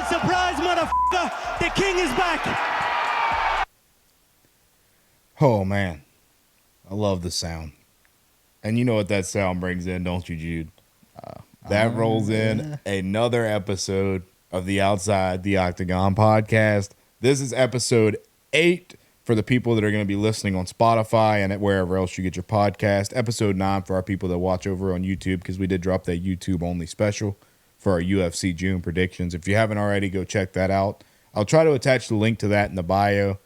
Surprise, surprise, motherfucker! The king is back! Oh, man. I love the sound. And you know what that sound brings in, don't you, Jude? That rolls in another episode of the Outside the Octagon podcast. This is episode 8 for the people that are going to be listening on Spotify and wherever else you get your podcast. Episode 9 for our people that watch over on YouTube, because we did drop that YouTube-only special for our UFC June predictions. If you haven't already, go check that out. I'll try to attach the link to that in the bio.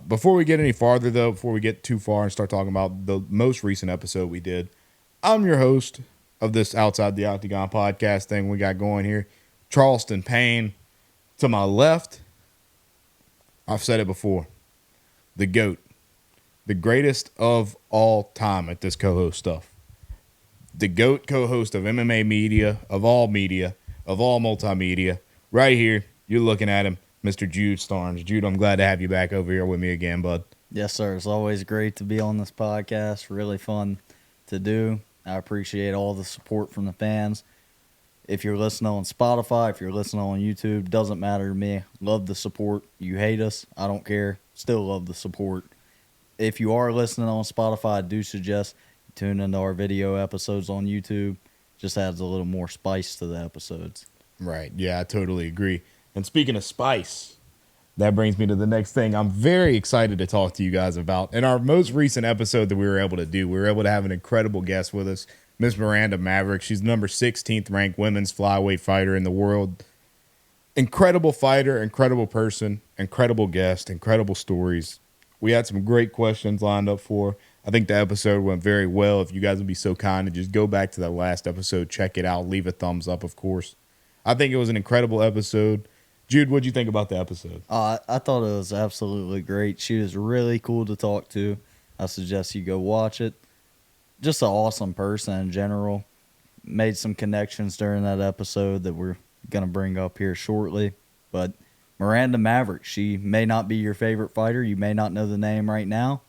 Before we get any farther, though, before we get too far and start talking about the most recent episode we did, I'm your host of this Outside the Octagon podcast thing we got going here, Charleston Payne. To my left, I've said it before, the GOAT, the greatest of all time at this co-host stuff. The GOAT co-host of MMA media, of all multimedia. Right here, you're looking at him, Mr. Jude Starnes. Jude, I'm glad to have you back over here with me again, bud. Yes, sir. It's always great to be on this podcast. Really fun to do. I appreciate all the support from the fans. If you're listening on Spotify, if you're listening on YouTube, doesn't matter to me. Love the support. You hate us, I don't care. Still love the support. If you are listening on Spotify, I do suggest you tune into our video episodes on YouTube. Just adds a little more spice to the episodes. Right. Yeah, I totally agree. And speaking of spice, that brings me to the next thing I'm very excited to talk to you guys about. In our most recent episode that we were able to do, we were able to have an incredible guest with us, Miss Miranda Maverick. She's the number 16th ranked women's flyweight fighter in the world. Incredible fighter, incredible person, incredible guest, incredible stories. We had some great questions lined up for her. I think the episode went very well. If you guys would be so kind to just go back to that last episode, check it out, leave a thumbs up, of course. I think it was an incredible episode. Jude, what'd you think about the episode? I thought it was absolutely great. She was really cool to talk to. I suggest you go watch it. Just an awesome person in general. Made some connections during that episode that we're going to bring up here shortly. But Miranda Maverick, she may not be your favorite fighter. You may not know the name right now,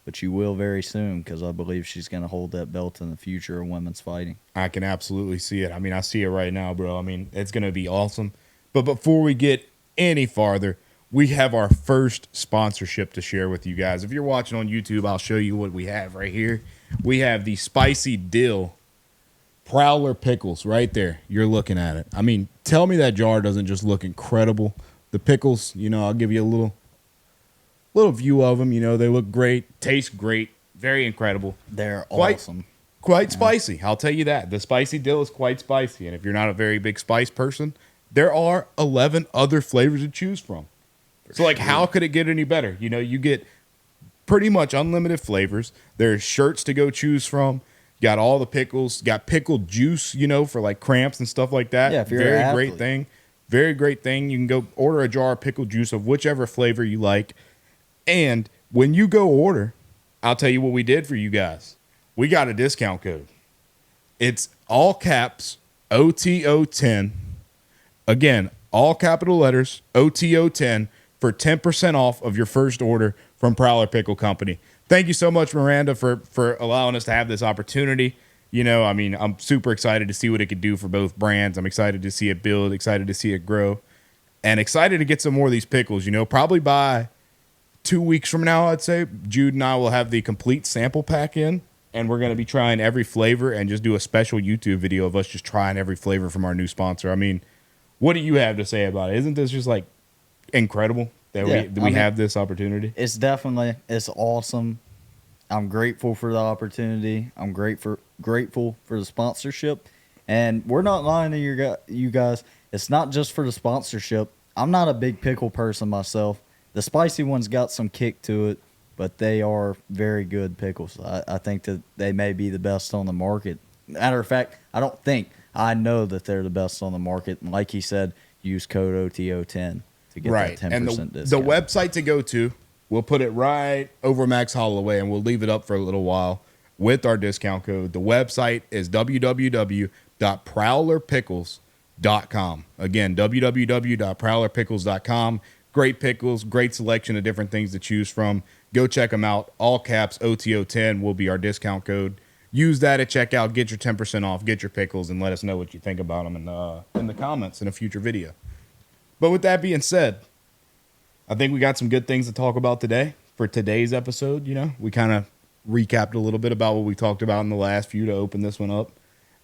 but you will very soon, because I believe she's going to hold that belt in the future of women's fighting. I can absolutely see it. I mean, I see it right now, bro. I mean, it's going to be awesome. But before we get any farther, we have our first sponsorship to share with you guys. If you're watching on YouTube, I'll show you what we have right here. We have the Spicy Dill Prowler Pickles right there. You're looking at it. I mean, tell me that jar doesn't just look incredible. The pickles, you know, I'll give you a little view of them. You know, they look great, taste great, very incredible. They're awesome. Quite spicy, I'll tell you that. The Spicy Dill is quite spicy, and if you're not a very big spice person, there are 11 other flavors to choose from. So, like, how could it get any better? You know, you get pretty much unlimited flavors. There's shirts to go choose from. You got all the pickles. Got pickled juice, you know, for, like, cramps and stuff like that. Yeah, if you're Very an great athlete. thing. Very great thing. You can go order a jar of pickled juice of whichever flavor you like. And when you go order, I'll tell you what we did for you guys. We got a discount code. It's all caps, OTO10. Again, all capital letters, OTO10, for 10% off of your first order from Prowler Pickle Company. Thank you so much, Miranda, for allowing us to have this opportunity. You know, I mean, I'm super excited to see what it could do for both brands. I'm excited to see it build, excited to see it grow, and excited to get some more of these pickles. You know, probably by 2 weeks from now, I'd say, Jude and I will have the complete sample pack in, and we're going to be trying every flavor and just do a special YouTube video of us just trying every flavor from our new sponsor. I mean, what do you have to say about it? Isn't this just like incredible that we have this opportunity? It's awesome. I'm grateful for the opportunity. I'm grateful for the sponsorship. And we're not lying to you guys. It's not just for the sponsorship. I'm not a big pickle person myself. The spicy ones got some kick to it, but they are very good pickles. I think that they may be the best on the market. Matter of fact, I know that they're the best on the market. And like he said, use code OTO10 to get that 10% and discount. The website to go to, we'll put it right over Max Holloway, and we'll leave it up for a little while with our discount code. The website is www.prowlerpickles.com. Again, www.prowlerpickles.com. Great pickles, great selection of different things to choose from. Go check them out. All caps OTO10 will be our discount code. Use that at checkout. Get your 10% off. Get your pickles, and let us know what you think about them in the comments in a future video. But with that being said, I think we got some good things to talk about today for today's episode. You know, we kind of recapped a little bit about what we talked about in the last few to open this one up.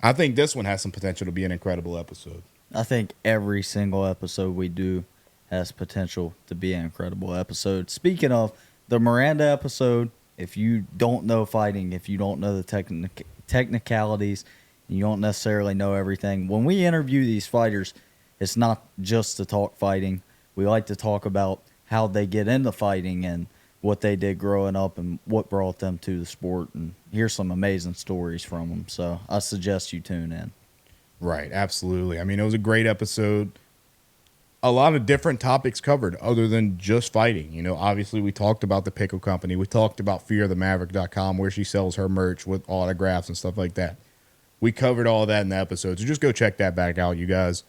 I think this one has some potential to be an incredible episode. I think every single episode we do has potential to be an incredible episode. Speaking of the Miranda episode, if you don't know fighting, if you don't know the technicalities, you don't necessarily know everything. When we interview these fighters, it's not just to talk fighting. We like to talk about how they get into fighting and what they did growing up and what brought them to the sport. And here's some amazing stories from them. So I suggest you tune in. Right, absolutely. I mean, it was a great episode. A lot of different topics covered other than just fighting. You know, obviously we talked about the pickle company. We talked about fearthemaverick.com, where she sells her merch with autographs and stuff like that. We covered all that in the episode, so just go check that back out, you guys.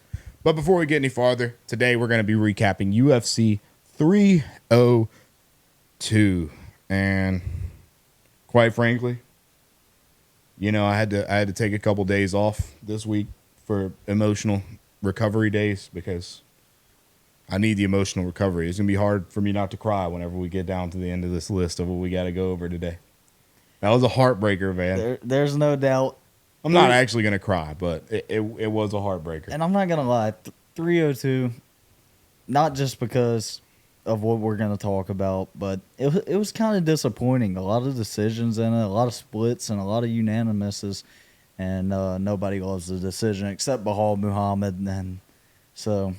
But before we get any farther, today we're going to be recapping UFC 302. And quite frankly, you know, I had to take a couple days off this week for emotional recovery days because I need the emotional recovery. It's going to be hard for me not to cry whenever we get down to the end of this list of what we got to go over today. That was a heartbreaker, man. There's no doubt. I'm not actually going to cry, but it was a heartbreaker. And I'm not going to lie, 302, not just because of what we're going to talk about, but it was kind of disappointing. A lot of decisions in it, a lot of splits, and a lot of unanimouses. And nobody loves the decision except Bahal Muhammad. And so,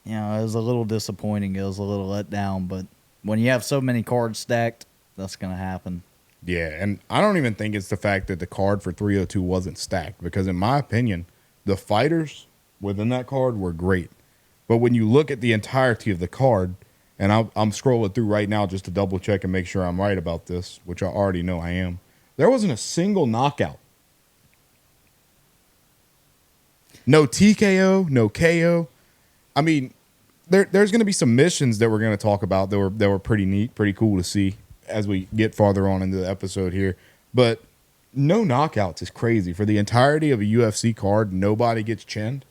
you know, it was a little disappointing. It was a little let down. But when you have so many cards stacked, that's going to happen. Yeah, and I don't even think it's the fact that the card for 302 wasn't stacked, because in my opinion, the fighters within that card were great. But when you look at the entirety of the card, and I'm scrolling through right now just to double check and make sure I'm right about this, which I already know I am, there wasn't a single knockout. No TKO, no KO. I mean, there's going to be some missions that we're going to talk about that were pretty neat, pretty cool to see as we get farther on into the episode here. But no knockouts is crazy. For the entirety of a UFC card, nobody gets chinned.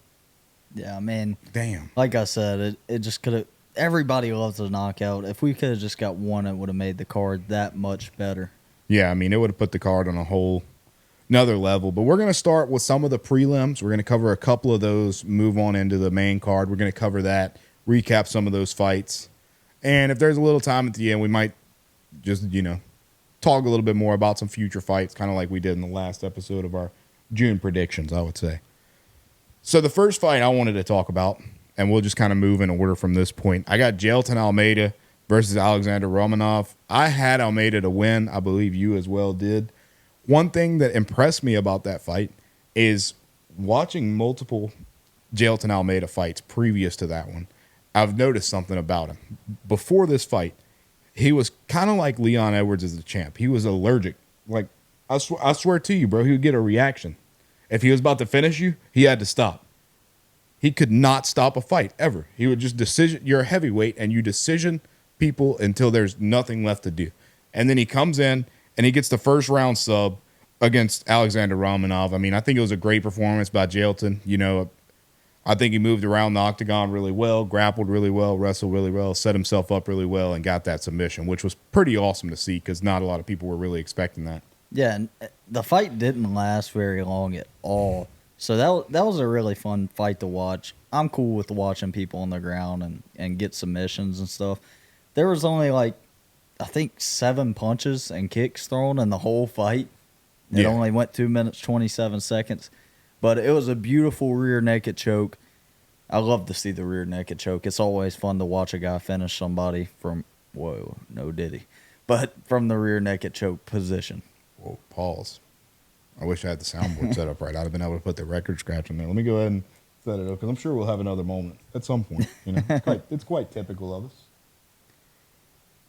Yeah, I mean, damn. Like I said, it just could have. Everybody loves a knockout. If we could have just got one, it would have made the card that much better. Yeah, I mean, it would have put the card on a whole another level. But we're going to start with some of the prelims. We're going to cover a couple of those, move on into the main card. We're going to cover that, recap some of those fights. And if there's a little time at the end, we might just, you know, talk a little bit more about some future fights, kind of like we did in the last episode of our June predictions, I would say. So the first fight I wanted to talk about, and we'll just kind of move in order from this point. I got Jailton Almeida versus Alexander Romanov. I had Almeida to win. I believe you as well did. One thing that impressed me about that fight is watching multiple Jailton Almeida fights previous to that one. I've noticed something about him. Before this fight, he was kind of like Leon Edwards as the champ. He was allergic. Like, I swear to you, bro, he would get a reaction. If he was about to finish you, he had to stop. He could not stop a fight, ever. He would just decision. You're a heavyweight, and you decision people until there's nothing left to do. And then he comes in, and he gets the first round sub against Alexander Romanov. I mean, I think it was a great performance by Jailton. You know, I think he moved around the octagon really well, grappled really well, wrestled really well, set himself up really well, and got that submission, which was pretty awesome to see because not a lot of people were really expecting that. Yeah, and the fight didn't last very long at all. So that was a really fun fight to watch. I'm cool with watching people on the ground and get submissions and stuff. There was only like, I think 7 punches and kicks thrown in the whole fight. It only went 2 minutes, 27 seconds. But it was a beautiful rear naked choke. I love to see the rear naked choke. It's always fun to watch a guy finish somebody from, whoa, no diddy, but from the rear naked choke position. Whoa, pause. I wish I had the soundboard set up right. I'd have been able to put the record scratch in there. Let me go ahead and set it up because I'm sure we'll have another moment at some point. You know, it's quite typical of us.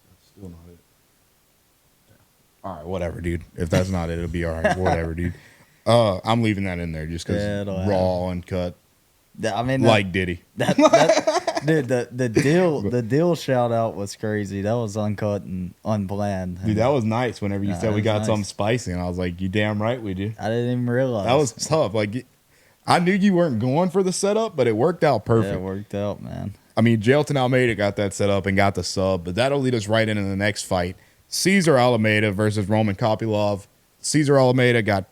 That's still not it. All right, whatever, dude. If that's not it, it'll be all right. Whatever, dude. I'm leaving that in there just because raw, uncut. I mean, like Diddy. Dude, the deal shout out was crazy. That was uncut and unplanned. Dude, that was nice whenever you said we got something spicy, and I was like, you damn right we do. I didn't even realize. That was tough. Like, I knew you weren't going for the setup, but it worked out perfect. Yeah, it worked out, man. I mean, Jailton Almeida got that set up and got the sub, but that'll lead us right into the next fight. Cesar Almeida versus Roman Kopylov. Cesar Almeida got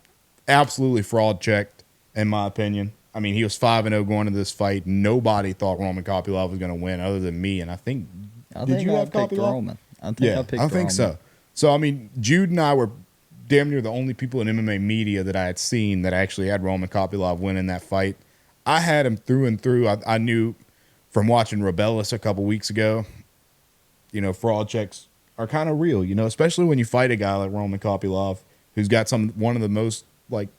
absolutely fraud checked, in my opinion. I mean, he was 5-0 going into this fight. Nobody thought Roman Kopylov was going to win other than me, and I think did you have Kopylov? Roman. I think Roman. So. So, I mean, Jude and I were damn near the only people in MMA media that I had seen that actually had Roman Kopylov winning that fight. I had him through and through. I knew from watching Rebellis a couple weeks ago, you know, fraud checks are kind of real, you know, especially when you fight a guy like Roman Kopylov, who's got one of the most, like,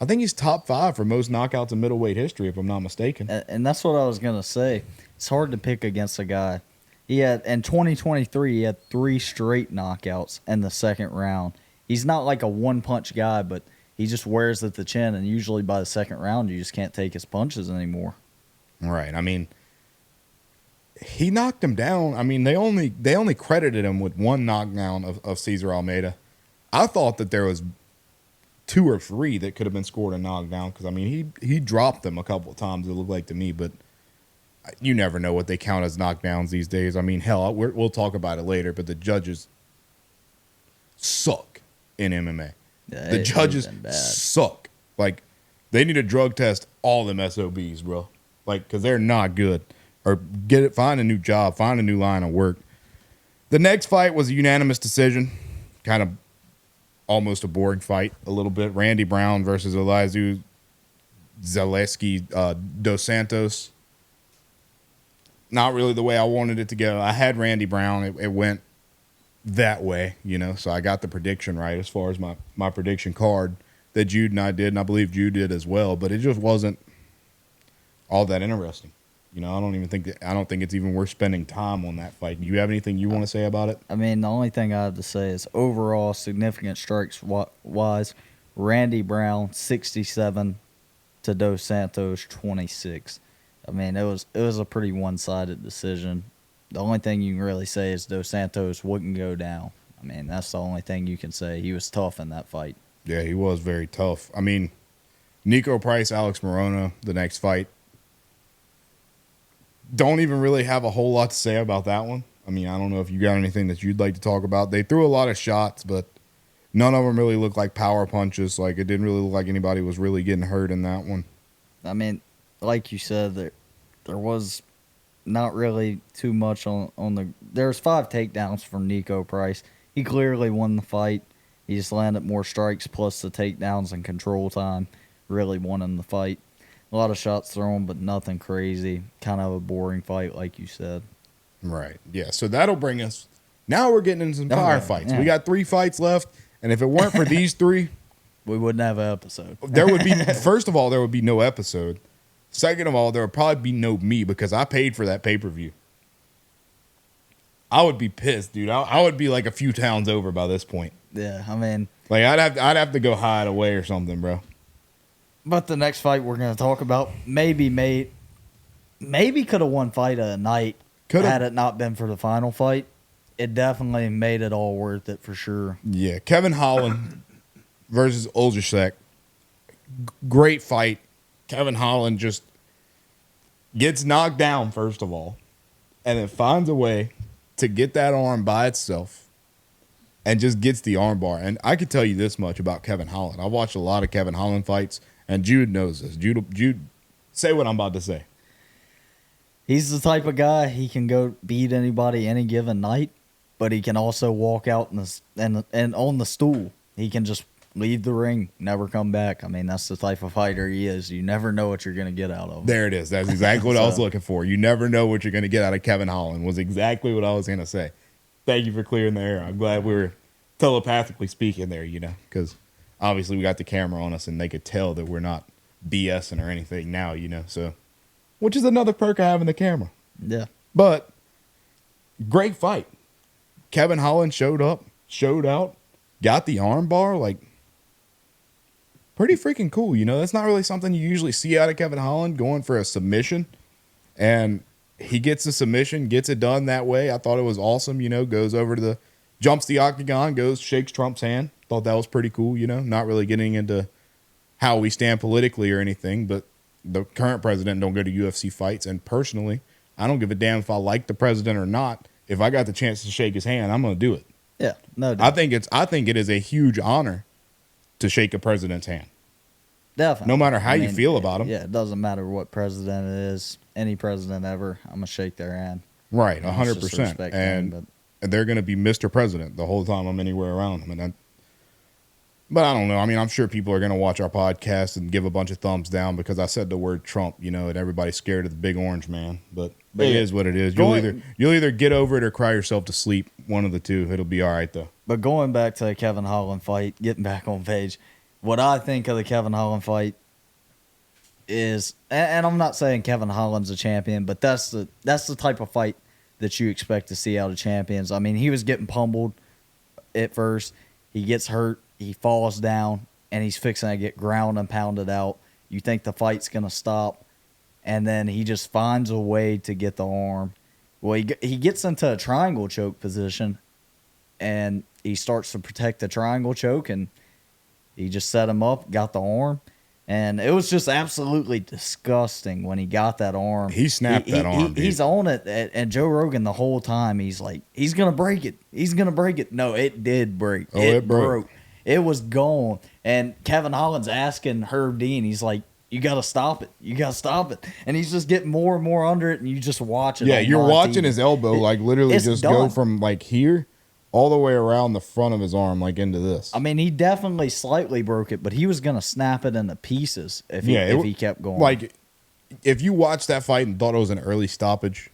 I think he's top 5 for most knockouts in middleweight history, if I'm not mistaken. And that's what I was going to say. It's hard to pick against a guy. In 2023, he had 3 straight knockouts in the second round. He's not like a one-punch guy, but he just wears at the chin, and usually by the second round, you just can't take his punches anymore. Right. I mean, he knocked him down. I mean, they only credited him with 1 knockdown of Cesar Almeida. I thought that there was 2 or 3 that could have been scored a knockdown because, I mean, he dropped them a couple of times, it looked like to me, but you never know what they count as knockdowns these days. I mean, hell, we'll talk about it later, but the judges suck in MMA. Yeah, the judges suck. Like, they need to drug test all them SOBs, bro. Like, because they're not good. Or find a new job, find a new line of work. The next fight was a unanimous decision. Kind of almost a boring fight a little bit. Randy Brown versus Elizu Zaleski dos Santos. Not really the way I wanted it to go. I had Randy Brown. It went that way, you know, so I got the prediction right as far as my prediction card that Jude and I did, and I believe Jude did as well, but it just wasn't all that interesting. You know, I don't think it's even worth spending time on that fight. Do you have anything you want to say about it? I mean, the only thing I have to say is overall significant strikes wise, Randy Brown 67 to Dos Santos 26. I mean, it was a pretty one-sided decision. The only thing you can really say is Dos Santos wouldn't go down. I mean, that's the only thing you can say. He was tough in that fight. Yeah, he was very tough. I mean, Nico Price, Alex Morono, the next fight. Don't even really have a whole lot to say about that one. I mean, I don't know if you got anything that you'd like to talk about. They threw a lot of shots, but none of them really looked like power punches. Like, it didn't really look like anybody was really getting hurt in that one. I mean, like you said, there was not really too much on the. There's 5 takedowns from Nico Price. He clearly won the fight. He just landed more strikes plus the takedowns and control time. Really won in the fight. A lot of shots thrown, but nothing crazy. Kind of a boring fight, like you said. Right. Yeah. So that'll bring us. Now we're getting into some firefights. Yeah. We got 3 fights left, and if it weren't for these 3, we wouldn't have an episode. There would be. First of all, there would be no episode. Second of all, there would probably be no me because I paid for that pay-per-view. I would be pissed, dude. I would be like a few towns over by this point. Yeah, I mean, like I'd have to go hide away or something, bro. But the next fight we're going to talk about maybe could have won fight of the night had it not been for the final fight. It definitely made it all worth it for sure. Yeah, Kevin Holland versus Oljasek. Great fight. Kevin Holland just gets knocked down, first of all, and then finds a way to get that arm by itself and just gets the arm bar. And I could tell you this much about Kevin Holland. I watched a lot of Kevin Holland fights, and Jude knows this. Jude, say what I'm about to say. He's the type of guy, he can go beat anybody any given night, but he can also walk out and on the stool. He can just leave the ring, never come back. I mean, that's the type of fighter he is. You never know what you're going to get out of him. There it is. That's exactly what I was looking for. You never know what you're going to get out of Kevin Holland was exactly what I was going to say. Thank you for clearing the air. I'm glad we were telepathically speaking there, you know, because obviously we got the camera on us and they could tell that we're not BSing or anything now, you know, so which is another perk of having the camera. Yeah. But great fight. Kevin Holland showed out, got the arm bar, like pretty freaking cool, you know. That's not really something you usually see out of Kevin Holland, going for a submission. And he gets the submission, gets it done that way. I thought it was awesome, you know, goes over to jumps the octagon, shakes Trump's hand. Thought that was pretty cool, you know, not really getting into how we stand politically or anything, but the current president don't go to UFC fights. And personally, I don't give a damn if I like the president or not. If I got the chance to shake his hand, I'm going to do it. Yeah, no doubt. I think it is a huge honor to shake a president's hand. Definitely. No matter how you feel about him. Yeah, it doesn't matter what president it is. Any president ever, I'm going to shake their hand. Right, And it's just a 100%. respect And thing, they're going to be Mr. President the whole time I'm anywhere around him. But I don't know. I mean, I'm sure people are going to watch our podcast and give a bunch of thumbs down because I said the word Trump, you know, and everybody's scared of the big orange man. But it is what it is. You'll either get over it or cry yourself to sleep. One of the two. It'll be all right, though. But going back to the Kevin Holland fight, getting back on page, what I think of the Kevin Holland fight is, and I'm not saying Kevin Holland's a champion, but that's the type of fight that you expect to see out of champions. I mean, he was getting pummeled at first. He gets hurt. He falls down, and he's fixing to get ground and pounded out. You think the fight's going to stop, and then he just finds a way to get the arm. Well, he gets into a triangle choke position, and he starts to protect the triangle choke, and he just set him up, got the arm. And it was just absolutely disgusting when he got that arm. He snapped that arm. He's on it, and Joe Rogan the whole time, he's like, he's going to break it. He's going to break it. No, it did break. Oh, it broke. It was gone. And Kevin Holland's asking Herb Dean, he's like, you got to stop it. You got to stop it. And he's just getting more and more under it, and you just watch it. Yeah, you're watching his elbow, like literally just go from like here all the way around the front of his arm, like into this. I mean, he definitely slightly broke it, but he was going to snap it into pieces if he kept going. Like, if you watched that fight and thought it was an early stoppage,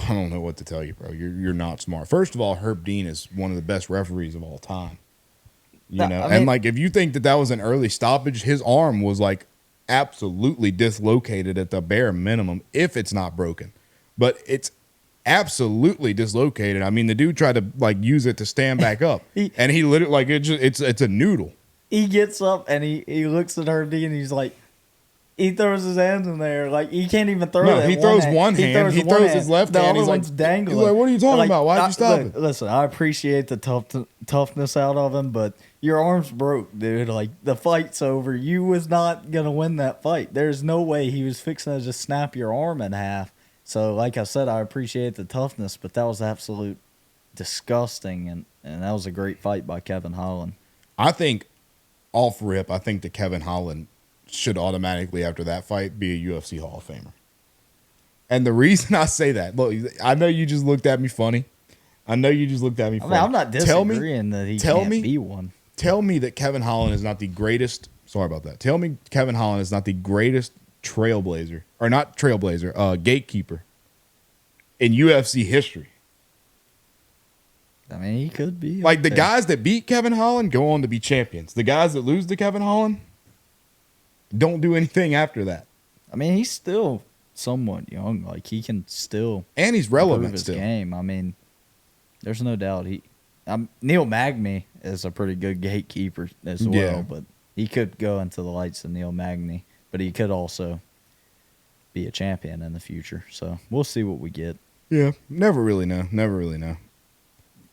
I don't know what to tell you, bro. You're not smart. First of all, Herb Dean is one of the best referees of all time. You know, and like if you think that was an early stoppage, his arm was like absolutely dislocated at the bare minimum, if it's not broken. But it's absolutely dislocated. I mean, the dude tried to like use it to stand back up, and he literally like it's a noodle. He gets up and he looks at Herb Dean and he's like, he throws his hands in there like he can't even throw. No, he throws one hand. He throws his left hand. The other one's dangling. He's like, "What are you talking about? Why'd you stop it?" Listen, I appreciate the toughness out of him, but your arm's broke, dude. Like the fight's over. You was not gonna win that fight. There's no way he was fixing to just snap your arm in half. So, like I said, I appreciate the toughness, but that was absolute disgusting, and that was a great fight by Kevin Holland. I think off rip, I think that Kevin Holland should automatically, after that fight, be a UFC Hall of Famer. And the reason I say that, look, I know you just looked at me funny. I mean, I'm not disagreeing that he can't be one. Tell me that Kevin Holland is not the greatest. Sorry about that. Tell me Kevin Holland is not the greatest gatekeeper in UFC history. I mean, he could be. Like the guys that beat Kevin Holland go on to be champions. The guys that lose to Kevin Holland don't do anything after that. I mean, he's still somewhat young. Like he can still, and he's relevant his still. Game. I mean, there's no doubt Neil Magny is a pretty good gatekeeper as well, but he could go into the lights of Neil Magny, but he could also be a champion in the future. So we'll see what we get. Yeah, never really know.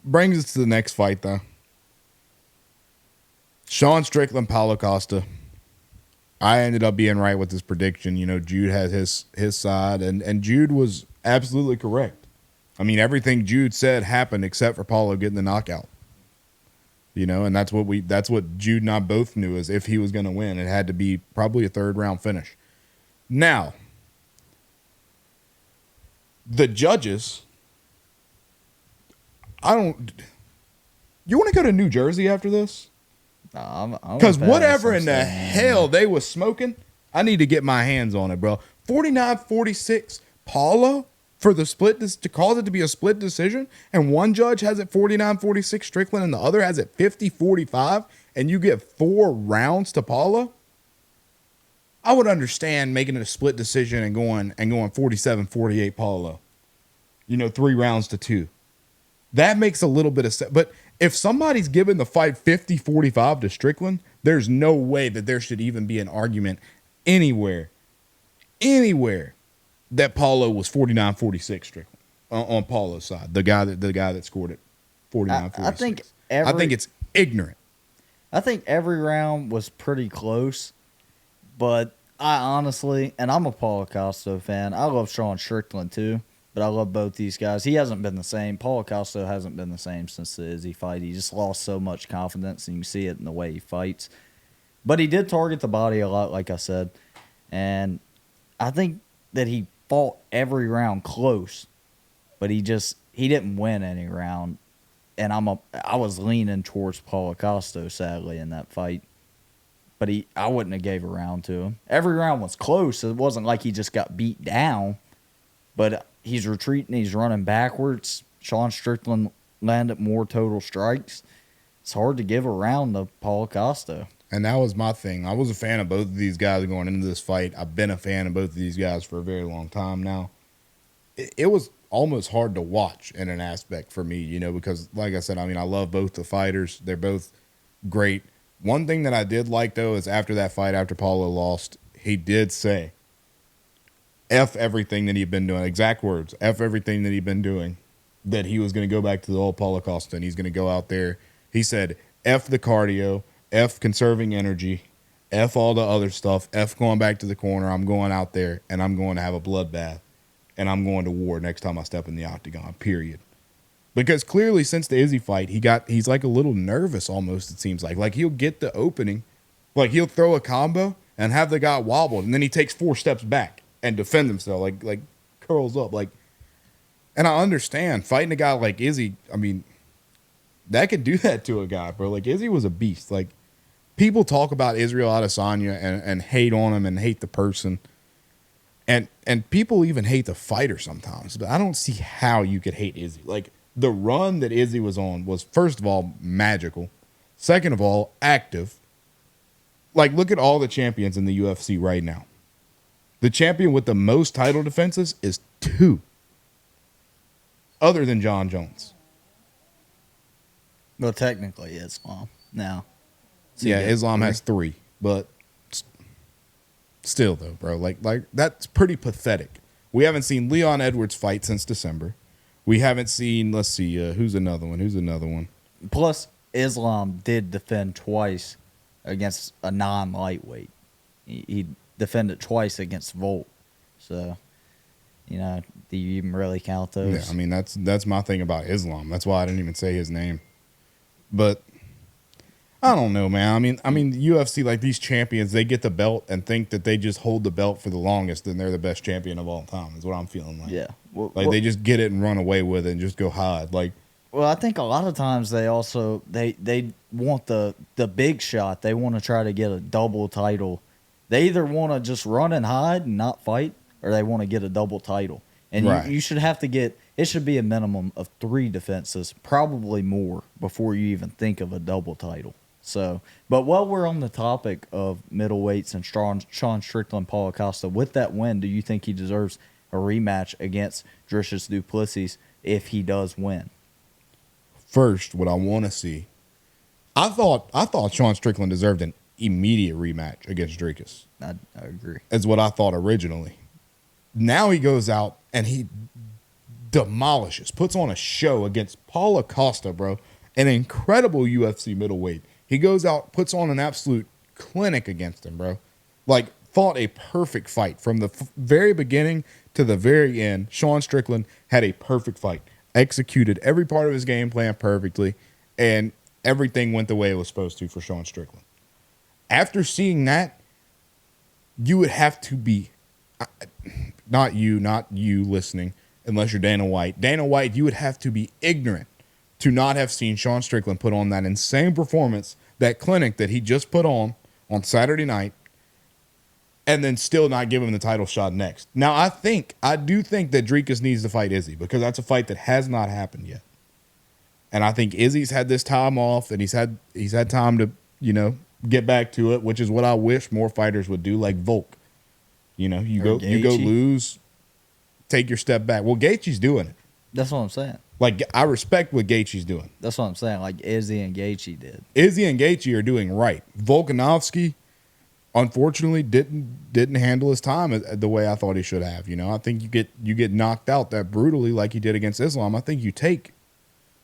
Brings us to the next fight, though. Sean Strickland, Paulo Costa. I ended up being right with this prediction. You know, Jude had his side, and Jude was absolutely correct. I mean, everything Jude said happened except for Paulo getting the knockout. You know, and that's what Jude and I both knew, is if he was going to win, it had to be probably a third round finish. Now, the judges, you want to go to New Jersey after this? Because whatever in the hell they was smoking, I need to get my hands on it, bro. 49-46 Paulo for the split, to cause it to be a split decision, and one judge has it 49-46 Strickland and the other has it 50-45, and you get 4 rounds to Paulo. I would understand making it a split decision and going 47-48 Paulo. You know, 3 rounds to 2. That makes a little bit of sense. But if somebody's giving the fight 50-45 to Strickland, there's no way that there should even be an argument anywhere that Paulo was 49-46 Strickland on Paulo's side. The guy that scored it 49-46. I think it's ignorant. I think every round was pretty close, but I honestly, and I'm a Paulo Costa fan. I love Sean Strickland too, but I love both these guys. He hasn't been the same. Paulo Costa hasn't been the same since the Izzy fight. He just lost so much confidence, and you see it in the way he fights. But he did target the body a lot, like I said. And I think that he fought every round close, but he didn't win any round. And I was leaning towards Paulo Costa, sadly, in that fight. But I wouldn't have gave a round to him. Every round was close. It wasn't like he just got beat down. But he's retreating. He's running backwards. Sean Strickland landed more total strikes. It's hard to give a round to Paulo Costa. And that was my thing. I was a fan of both of these guys going into this fight. I've been a fan of both of these guys for a very long time now. It was almost hard to watch in an aspect for me, because, like I said, I love both the fighters. They're both great. One thing that I did like, though, is after that fight, after Paulo lost, he did say, F everything that he'd been doing. Exact words. F everything that he'd been doing. That he was going to go back to the old Paulo Costa, and he's going to go out there. He said, F the cardio, F conserving energy, F all the other stuff, F going back to the corner. I'm going out there, and I'm going to have a bloodbath, and I'm going to war next time I step in the octagon, period. Because clearly, since the Izzy fight, he's like a little nervous almost, it seems like. Like, he'll get the opening. Like, he'll throw a combo and have the guy wobble, and then he takes 4 steps back and defends himself, like curls up. And I understand, fighting a guy like Izzy, that could do that to a guy, bro. Like, Izzy was a beast. Like, people talk about Israel Adesanya and hate on him and hate the person. And people even hate the fighter sometimes. But I don't see how you could hate Izzy. Like, the run that Izzy was on was, first of all, magical. Second of all, active. Like, look at all the champions in the UFC right now. The champion with the most title defenses is 2. Other than John Jones. Well, technically, Islam now. So yeah, Islam has 3. But still, though, bro. Like that's pretty pathetic. We haven't seen Leon Edwards fight since December. We haven't seen, let's see, who's another one? Plus, Islam did defend twice against a non-lightweight. He defended twice against Volk. So, do you even really count those? Yeah, that's my thing about Islam. That's why I didn't even say his name. But I don't know, man. The UFC, like, these champions, they get the belt and think that they just hold the belt for the longest and they're the best champion of all time, is what I'm feeling like. Yeah. They just get it and run away with it and just go hide. Like, well, I think a lot of times they also they want the big shot. They want to try to get a double title. They either want to just run and hide and not fight, or they want to get a double title. And right. you should have to get, it should be a minimum of 3 defenses, probably more, before you even think of a double title. So, but while we're on the topic of middleweights and Sean Strickland, Paulo Costa, with that win, do you think he deserves a rematch against Drikus Du Plessis if he does win? First, what I want to see, I thought Sean Strickland deserved an immediate rematch against Drikus. I agree. Is what I thought originally. Now he goes out and he demolishes, puts on a show against Paulo Costa, bro, an incredible UFC middleweight. He goes out, puts on an absolute clinic against him, bro. Like, fought a perfect fight. From the very beginning to the very end, Sean Strickland had a perfect fight. Executed every part of his game plan perfectly, and everything went the way it was supposed to for Sean Strickland. After seeing that, you would have to be, not you listening, unless you're Dana White. Dana White, you would have to be ignorant to not have seen Sean Strickland put on that insane performance, that clinic that he just put on Saturday night, and then still not give him the title shot next. Now, I do think that Drikus needs to fight Izzy, because that's a fight that has not happened yet. And I think Izzy's had this time off, and he's had time to, get back to it, which is what I wish more fighters would do, like Volk. You go lose, take your step back. Well, Gaethje's doing it. That's what I'm saying. Like, I respect what Gaethje's doing. That's what I'm saying. Like Izzy and Gaethje did. Izzy and Gaethje are doing right. Volkanovski, unfortunately, didn't handle his time the way I thought he should have. I think you get knocked out that brutally like he did against Islam. I think you take,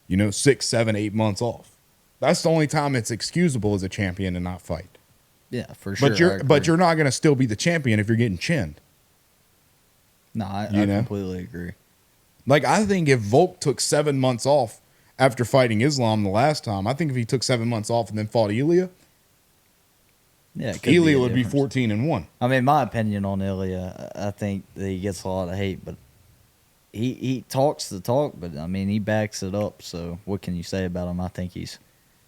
6, 7, 8 months off. That's the only time it's excusable as a champion to not fight. Yeah, for sure. But you're not going to still be the champion if you're getting chinned. No, I completely agree. Like, I think if Volk took 7 months off after fighting Islam the last time, I think if he took 7 months off and then fought Ilya, Ilya would be 14-1. I mean, my opinion on Ilya, I think that he gets a lot of hate, but he talks the talk, but I mean, he backs it up. So what can you say about him? I think he's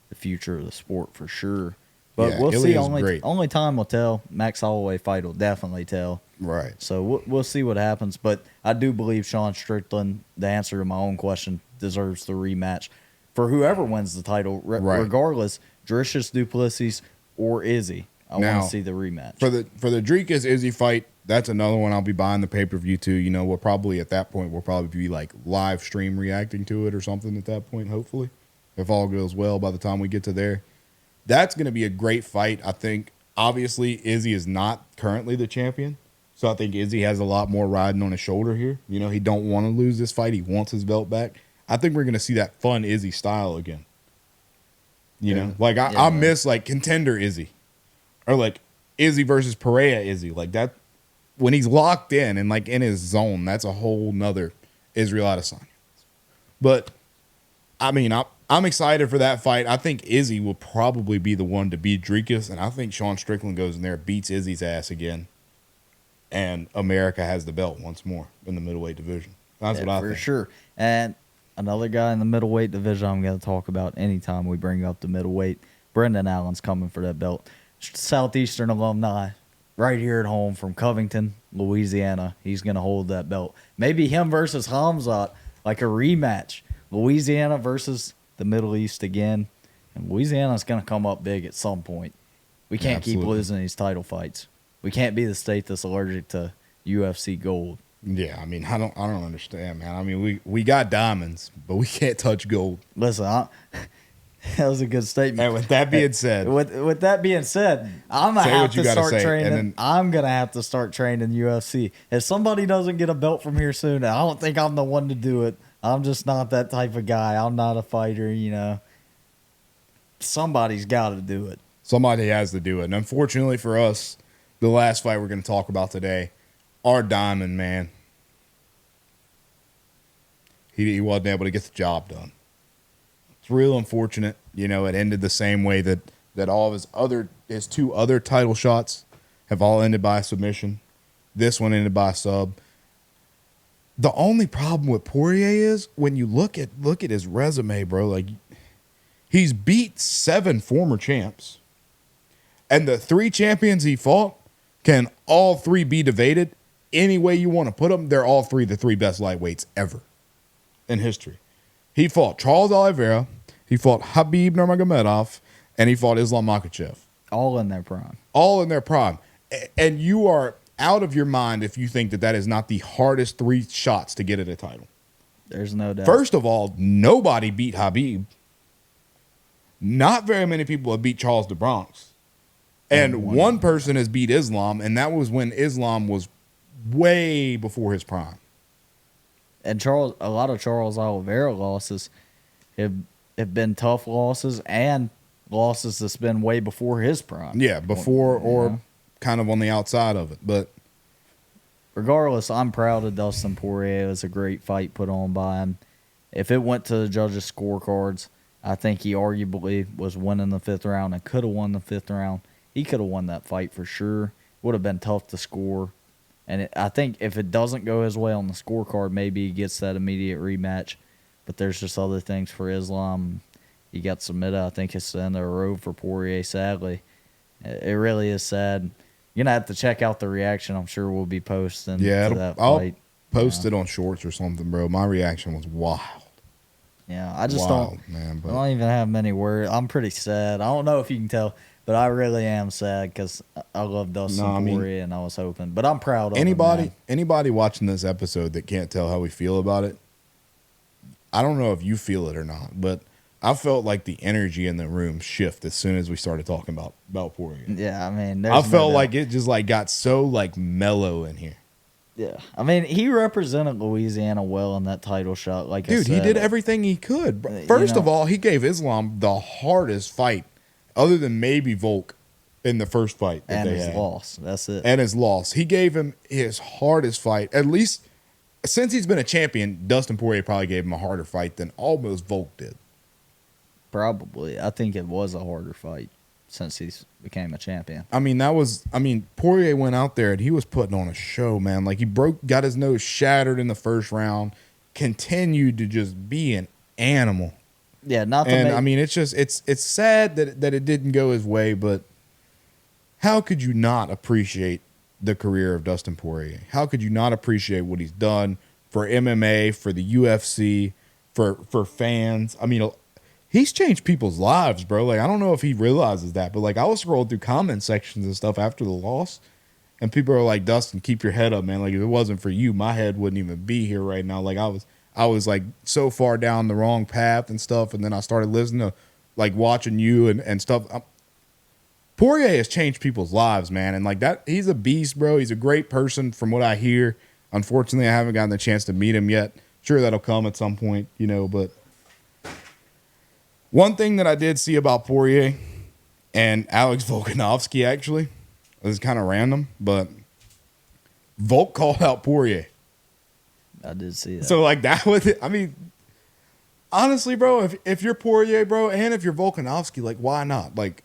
the future of the sport for sure. But we'll see. Only time will tell. Max Holloway fight will definitely tell. Right. So we'll see what happens. But I do believe Sean Strickland, the answer to my own question, deserves the rematch for whoever wins the title, regardless, Drikus Du Plessis or Izzy. I want to see the rematch. For the Drikus Izzy fight, that's another one I'll be buying the pay-per-view too. You know, we'll probably at that point be like live stream reacting to it or something at that point, hopefully. If all goes well by the time we get to there. That's going to be a great fight. I think, obviously, Izzy is not currently the champion. So I think Izzy has a lot more riding on his shoulder here. You know, he don't want to lose this fight. He wants his belt back. I think we're going to see that fun Izzy style again. You know? Like, I miss, like, contender Izzy. Or, like, Izzy versus Pereira Izzy. Like, that, when he's locked in and, like, in his zone, that's a whole nother Israel Adesanya. But, I mean, I'm excited for that fight. I think Izzy will probably be the one to beat Drikus, and I think Sean Strickland goes in there, beats Izzy's ass again, and America has the belt once more in the middleweight division. That's what I think. For sure. And another guy in the middleweight division I'm going to talk about anytime we bring up the middleweight, Brendan Allen's coming for that belt. Southeastern alumni, right here at home from Covington, Louisiana. He's going to hold that belt. Maybe him versus Hamzat, like a rematch. Louisiana versus the Middle East again, and Louisiana's going to come up big at some point. We can't keep losing these title fights. We can't be the state that's allergic to UFC gold. Yeah, I mean, I don't understand, man. I mean, we got diamonds, but we can't touch gold. Listen, that was a good statement. And with that being said, with that being said, I'm gonna have to start training. I'm gonna have to start training UFC. If somebody doesn't get a belt from here soon, I don't think I'm the one to do it. I'm just not that type of guy. I'm not a fighter, you know. Somebody's got to do it. Somebody has to do it. And unfortunately for us, the last fight we're going to talk about today, our diamond, man, he wasn't able to get the job done. It's real unfortunate. You know, it ended the same way that all of his two other title shots have all ended by submission. This one ended by sub. The only problem with Poirier is when you look at his resume, bro, like he's beat 7 former champs. And the 3 champions he fought can all 3 be debated any way you want to put them. They're all 3 the 3 best lightweights ever in history. He fought Charles Oliveira, he fought Khabib Nurmagomedov, and he fought Islam Makhachev. All in their prime. All in their prime. And you are out of your mind if you think that is not the hardest 3 shots to get at a title. There's no doubt. First of all, nobody beat Khabib. Not very many people have beat Charles the Bronx. And one person has beat Islam, and that was when Islam was way before his prime. And a lot of Charles Oliveira losses have been tough losses and losses that's been way before his prime. Yeah, before or kind of on the outside of it. But regardless, I'm proud of Dustin Poirier. It was a great fight put on by him. If it went to the judges' scorecards, I think he arguably was winning the 5th round and could have won the 5th round. He could have won that fight for sure. Would have been tough to score. And I think if it doesn't go his way on the scorecard, maybe he gets that immediate rematch. But there's just other things for Islam. He got submitted. I think it's the end of the road for Poirier, sadly. It really is sad. You're going to have to check out the reaction. I'm sure we'll be posting to that fight. I'll post it on shorts or something, bro. My reaction was wild. Yeah, I just don't even have many words. I'm pretty sad. I don't know if you can tell, but I really am sad because I love Dustin Poirier and I was hoping. But I'm proud of him. Anybody watching this episode that can't tell how we feel about it, I don't know if you feel it or not, but I felt like the energy in the room shift as soon as we started talking about Poirier. Yeah, I mean, I felt like it just like got so like mellow in here. Yeah, I mean, he represented Louisiana well in that title shot. Like, dude, he did everything he could. First of all, he gave Islam the hardest fight, other than maybe Volk, in the first fight that And they his had. loss. That's it. And his loss. He gave him his hardest fight. At least since he's been a champion, Dustin Poirier probably gave him a harder fight than almost Volk did. Probably. I think it was a harder fight since he's became a champion. I mean, Poirier went out there and he was putting on a show, man. Like, he got his nose shattered in the first round, continued to just be an animal. Yeah, not the And I mean, it's sad that it didn't go his way, but how could you not appreciate the career of Dustin Poirier? How could you not appreciate what he's done for MMA, for the UFC, for fans? I mean, he's changed people's lives, bro. Like, I don't know if he realizes that, but like, I was scrolling through comment sections and stuff after the loss, and people are like, Dustin, keep your head up, man. Like, if it wasn't for you, my head wouldn't even be here right now. Like, I was like so far down the wrong path and stuff, and then I started listening to, like, watching you and stuff. Poirier has changed people's lives, man, and like that, he's a beast, bro. He's a great person from what I hear. Unfortunately, I haven't gotten the chance to meet him yet. Sure, that'll come at some point, you know, but one thing that I did see about Poirier and Alex Volkanovski, actually, this is kind of random, but Volk called out Poirier. I did see that. So, like, that was it. I mean, honestly, bro, if you're Poirier, bro, and if you're Volkanovski, like, why not? Like,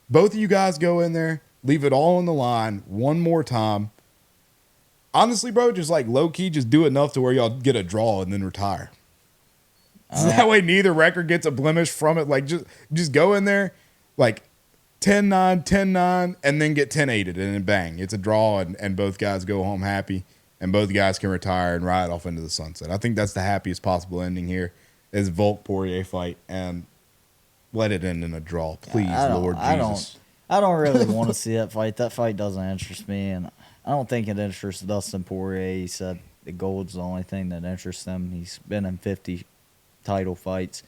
both of you guys go in there, leave it all on the line one more time. Honestly, bro, just like low-key, just do enough to where y'all get a draw and then retire. So that way neither record gets a blemish from it. Like, just go in there, like, 10-9, 10-9, and then get 10-8'd, and then bang, it's a draw, and both guys go home happy, and both guys can retire and ride off into the sunset. I think that's the happiest possible ending here is Volk-Poirier fight, and let it end in a draw, please, Lord Jesus. I don't really want to see that fight. That fight doesn't interest me, and I don't think it interests Dustin Poirier. He said the gold's the only thing that interests him. He's been in 50 title fights.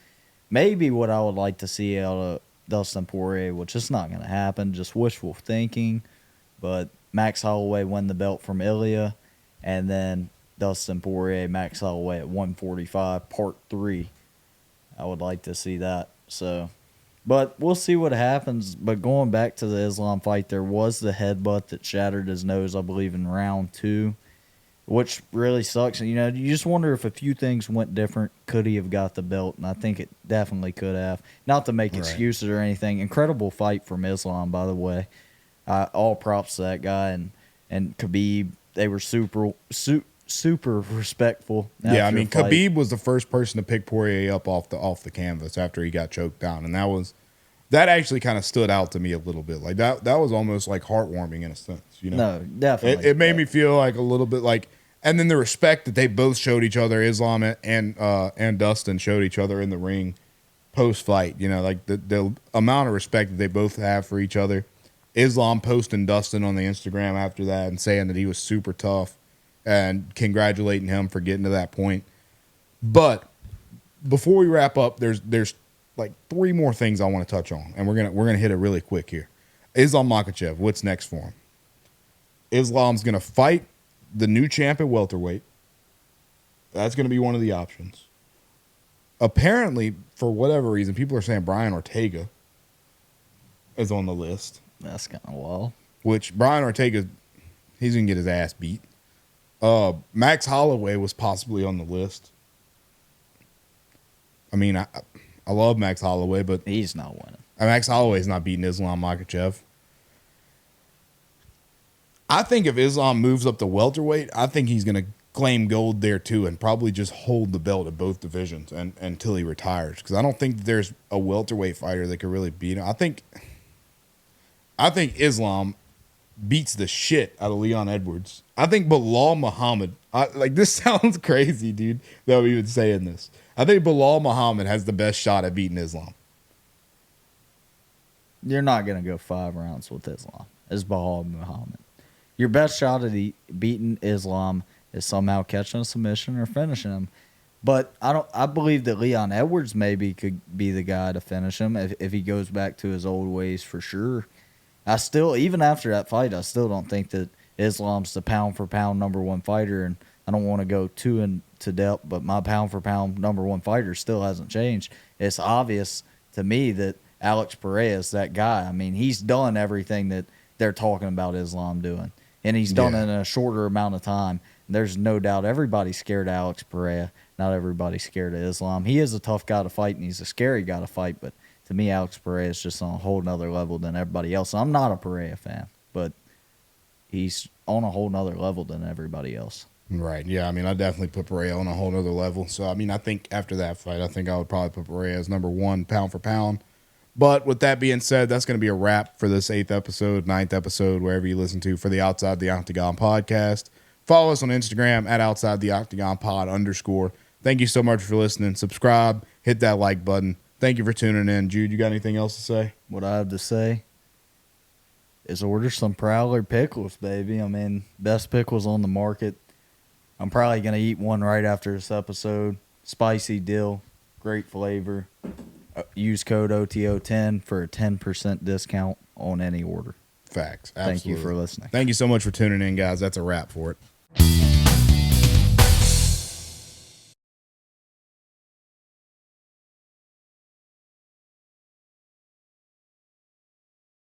Maybe what I would like to see out of Dustin Poirier, which is not going to happen, just wishful thinking, but Max Holloway win the belt from Ilya, and then Dustin Poirier, Max Holloway at 145, part 3. I would like to see that. So, but we'll see what happens. But going back to the Islam fight, there was the headbutt that shattered his nose, I believe, in round 2, which really sucks. You know, you just wonder if a few things went different, could he have got the belt? And I think it definitely could have. Not to make excuses or anything. Incredible fight from Islam, by the way. All props to that guy and Khabib. They were super respectful. Yeah, I mean, Khabib was the first person to pick Poirier up off the canvas after he got choked down, and that actually kind of stood out to me a little bit. Like that was almost like heartwarming in a sense, you know. No, definitely. It made me feel like a little bit like, and then the respect that they both showed each other, Islam and Dustin showed each other in the ring post fight. You know, like the amount of respect that they both have for each other. Islam posting Dustin on the Instagram after that and saying that he was super tough and congratulating him for getting to that point. But before we wrap up, there's like 3 more things I want to touch on, and we're gonna hit it really quick here. Islam Makhachev, what's next for him? Islam's gonna fight the new champ at welterweight. That's gonna be one of the options. Apparently, for whatever reason, people are saying Brian Ortega is on the list. That's kind of wild. Which Brian Ortega, he's gonna get his ass beat. Max Holloway was possibly on the list. I mean, I love Max Holloway, but he's not winning. Max Holloway's not beating Islam Makhachev. I think if Islam moves up to welterweight, I think he's going to claim gold there too and probably just hold the belt at both divisions until he retires. Because I don't think that there's a welterweight fighter that could really beat him. I think Islam beats the shit out of Leon Edwards. I think Bilal Muhammad, like, this sounds crazy, dude, that we would say in this. I think Bilal Muhammad has the best shot at beating Islam. You're not going to go 5 rounds with Islam as Bilal Muhammad. Your best shot at beating Islam is somehow catching a submission or finishing him. But I believe that Leon Edwards maybe could be the guy to finish him if he goes back to his old ways for sure. I still, even after that fight, I still don't think that Islam's the pound-for-pound number 1 fighter, and I don't want to go too into depth, but my pound-for-pound number 1 fighter still hasn't changed. It's obvious to me that Alex Pereira is that guy. I mean, he's done everything that they're talking about Islam doing, and he's done it in a shorter amount of time. There's no doubt everybody's scared of Alex Pereira. Not everybody's scared of Islam. He is a tough guy to fight, and he's a scary guy to fight, but to me, Alex Pereira is just on a whole nother level than everybody else. I'm not a Pereira fan, but he's on a whole nother level than everybody else. Right. Yeah. I mean, I definitely put Pereira on a whole nother level. So, I mean, I think after that fight, I think I would probably put Pereira as number 1 pound for pound. But with that being said, that's going to be a wrap for this 8th episode, 9th episode, wherever you listen to for the Outside the Octagon podcast. Follow us on Instagram at Outside the Octagon pod _. Thank you so much for listening. Subscribe, hit that like button. Thank you for tuning in. Jude, you got anything else to say? What I have to say is order some Prowler pickles, baby. I mean, best pickles on the market. I'm probably going to eat one right after this episode. Spicy dill, great flavor. Use code OTO10 for a 10% discount on any order. Facts. Absolutely. Thank you for listening. Thank you so much for tuning in, guys. That's a wrap for it.